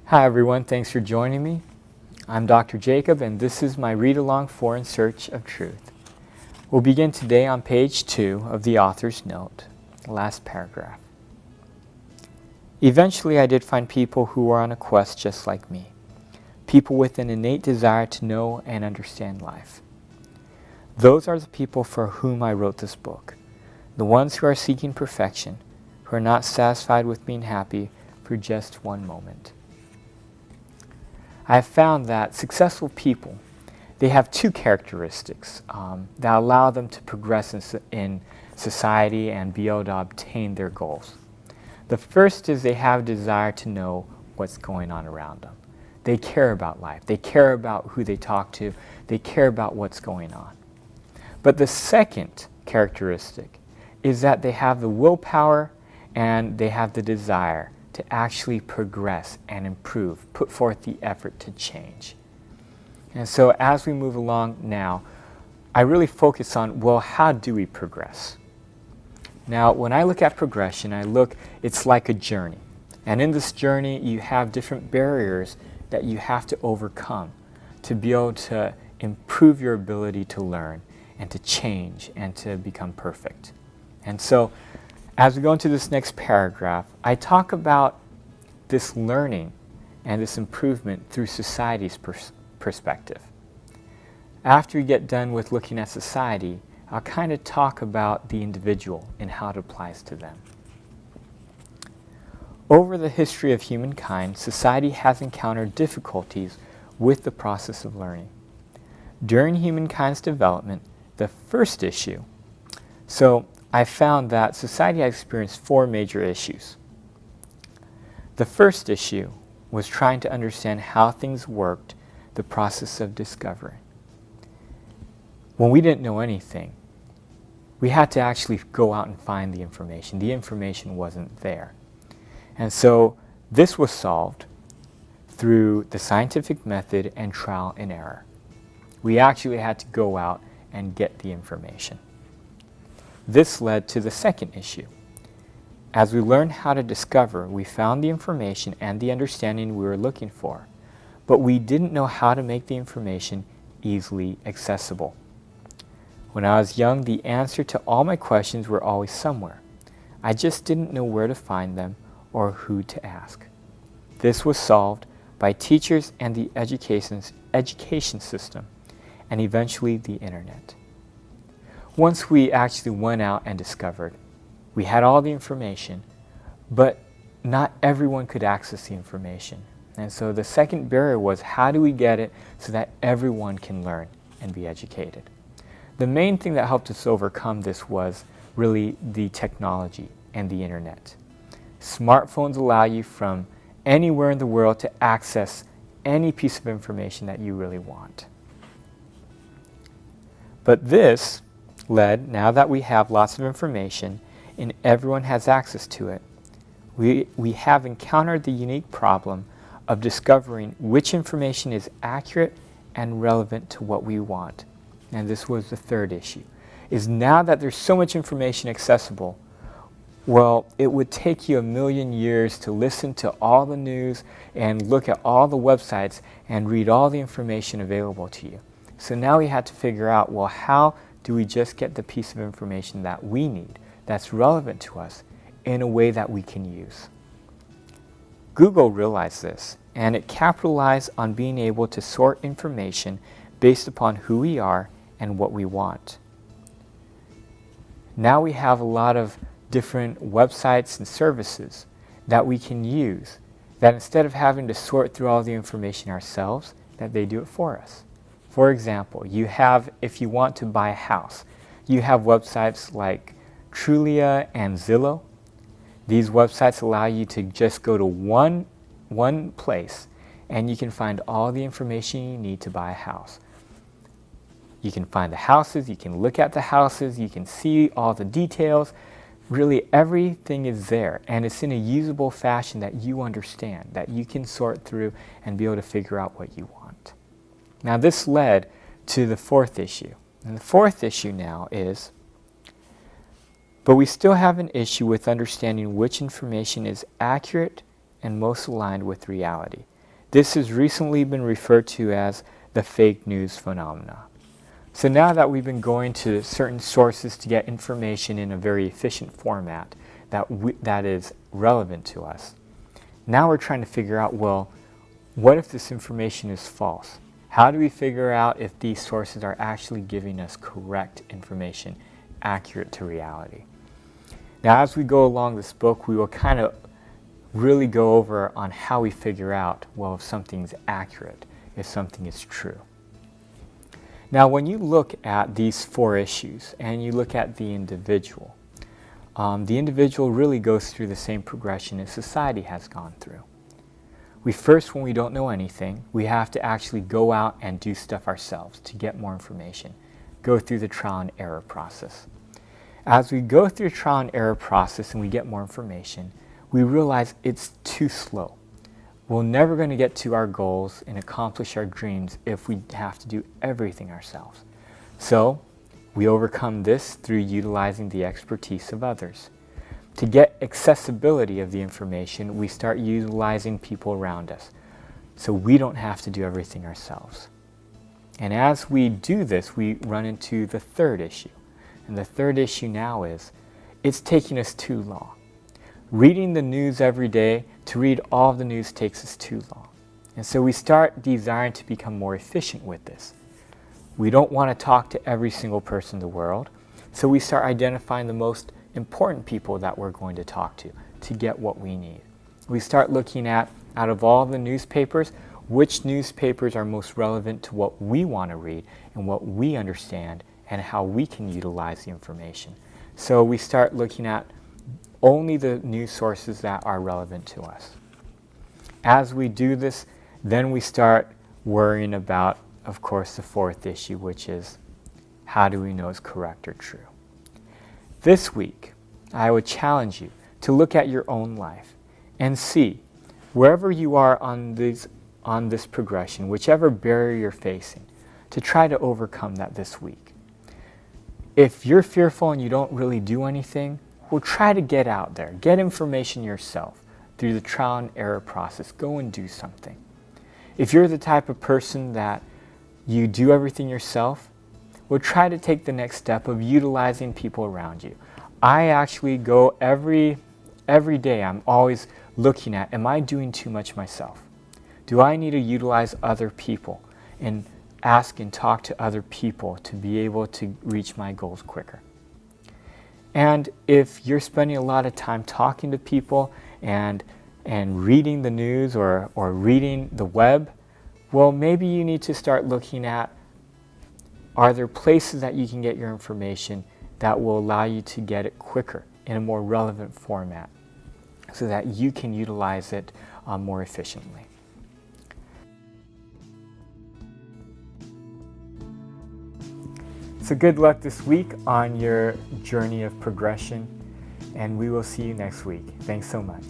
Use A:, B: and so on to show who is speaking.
A: Hi everyone, thanks for joining me. I'm Dr. Jacob and this is my read-along for In Search of Truth. We'll begin today on page 2 of the author's note, the last paragraph. Eventually I did find people who were on a quest just like me, people with an innate desire to know and understand life. Those are the people for whom I wrote this book, the ones who are seeking perfection, who are not satisfied with being happy for just one moment. I have found that successful people, they have two characteristics that allow them to progress in society and be able to obtain their goals. The first is they have a desire to know what's going on around them. They care about life. They care about who they talk to. They care about what's going on. But the second characteristic is that they have the willpower and they have the desire to actually progress and improve, put forth the effort to change. And so as we move along now, I really focus on, well, how do we progress? Now, when I look at progression, it's like a journey. And in this journey, you have different barriers that you have to overcome to be able to improve your ability to learn and to change and to become perfect. And so, as we go into this next paragraph, I talk about this learning and this improvement through society's perspective. After we get done with looking at society, I'll kind of talk about the individual and how it applies to them. Over the history of humankind, society has encountered difficulties with the process of learning. During humankind's development, the first issue, I found that society has experienced 4 major issues. The first issue was trying to understand how things worked, the process of discovery. When we didn't know anything, we had to actually go out and find the information. The information wasn't there. And so this was solved through the scientific method and trial and error. We actually had to go out and get the information. This led to the second issue. As we learned how to discover, we found the information and the understanding we were looking for, but we didn't know how to make the information easily accessible. When I was young, the answer to all my questions were always somewhere. I just didn't know where to find them or who to ask. This was solved by teachers and the education system, and eventually the internet. Once we actually went out and discovered, we had all the information, but not everyone could access the information. And so the second barrier was, how do we get it so that everyone can learn and be educated? The main thing that helped us overcome this was really the technology and the internet. Smartphones allow you from anywhere in the world to access any piece of information that you really want. But this led, now that we have lots of information and everyone has access to it, we have encountered the unique problem of discovering which information is accurate and relevant to what we want. And this was the third issue, is now that there's so much information accessible, well, it would take you 1,000,000 years to listen to all the news and look at all the websites and read all the information available to you. So now we had to figure out, well, how do we just get the piece of information that we need, that's relevant to us, in a way that we can use? Google realized this, and it capitalized on being able to sort information based upon who we are and what we want. Now we have a lot of different websites and services that we can use, that instead of having to sort through all the information ourselves, that they do it for us. For example, if you want to buy a house, you have websites like Trulia and Zillow. These websites allow you to just go to one place and you can find all the information you need to buy a house. You can find the houses, you can look at the houses, you can see all the details. Really, everything is there, and it's in a usable fashion that you understand, that you can sort through and be able to figure out what you want. Now this led to the fourth issue. And the fourth issue now is, but we still have an issue with understanding which information is accurate and most aligned with reality. This has recently been referred to as the fake news phenomena. So now that we've been going to certain sources to get information in a very efficient format that is relevant to us, now we're trying to figure out, well, what if this information is false? How do we figure out if these sources are actually giving us correct information, accurate to reality? Now, as we go along this book, we will kind of really go over on how we figure out, well, if something's accurate, if something is true. Now, when you look at these 4 issues and you look at the individual really goes through the same progression as society has gone through. We first, when we don't know anything, we have to actually go out and do stuff ourselves to get more information, go through the trial and error process. As we go through the trial and error process and we get more information, we realize it's too slow. We're never going to get to our goals and accomplish our dreams if we have to do everything ourselves. So, we overcome this through utilizing the expertise of others. To get accessibility of the information, we start utilizing people around us, so we don't have to do everything ourselves. And as we do this, we run into the 3rd issue. And the 3rd issue now is, it's taking us too long. Reading the news every day, to read all of the news takes us too long. And so we start desiring to become more efficient with this. We don't want to talk to every single person in the world, so we start identifying the most important people that we're going to talk to get what we need. We start looking at, out of all the newspapers, which newspapers are most relevant to what we want to read and what we understand and how we can utilize the information. So we start looking at only the news sources that are relevant to us. As we do this, then we start worrying about, of course, the 4th issue, which is, how do we know it's correct or true? This week, I would challenge you to look at your own life and see, wherever you are on this progression, whichever barrier you're facing, to try to overcome that this week. If you're fearful and you don't really do anything, well, try to get out there. Get information yourself through the trial and error process. Go and do something. If you're the type of person that you do everything yourself, well, try to take the next step of utilizing people around you. I actually go every day, I'm always looking at, am I doing too much myself? Do I need to utilize other people and ask and talk to other people to be able to reach my goals quicker? And if you're spending a lot of time talking to people and reading the news or reading the web, well, maybe you need to start looking at, are there places that you can get your information that will allow you to get it quicker in a more relevant format so that you can utilize it more efficiently. So good luck this week on your journey of progression, and we will see you next week. Thanks so much.